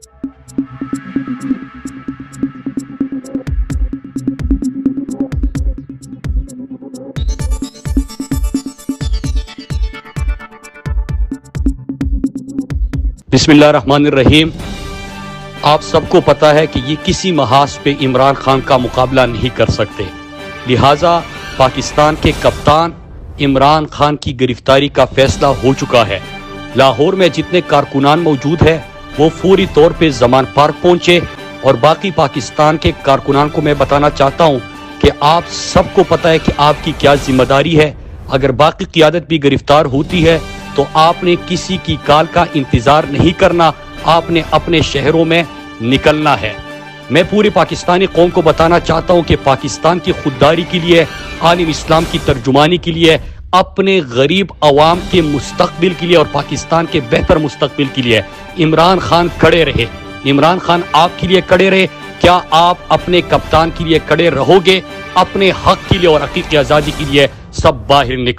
بسم اللہ الرحمن الرحیم۔ آپ سب کو پتہ ہے کہ یہ کسی محاذ پہ عمران خان کا مقابلہ نہیں کر سکتے، لہٰذا پاکستان کے کپتان عمران خان کی گرفتاری کا فیصلہ ہو چکا ہے۔ لاہور میں جتنے کارکنان موجود ہیں وہ فوری طور پہ زمان پارک پہنچے، اور باقی پاکستان کے کارکنان کو میں بتانا چاہتا ہوں کہ آپ سب کو پتہ ہے کہ آپ کی کیا ذمہ داری ہے۔ اگر باقی قیادت بھی گرفتار ہوتی ہے تو آپ نے کسی کی کال کا انتظار نہیں کرنا، آپ نے اپنے شہروں میں نکلنا ہے۔ میں پوری پاکستانی قوم کو بتانا چاہتا ہوں کہ پاکستان کی خودداری کے لیے، عالم اسلام کی ترجمانی کے لیے، اپنے غریب عوام کے مستقبل کے لیے اور پاکستان کے بہتر مستقبل کے لیے عمران خان کھڑے رہے۔ عمران خان آپ کے لیے کھڑے رہے۔ کیا آپ اپنے کپتان کے لیے کھڑے رہو گے؟ اپنے حق کے لیے اور حقیقی آزادی کے لیے سب باہر نکلو۔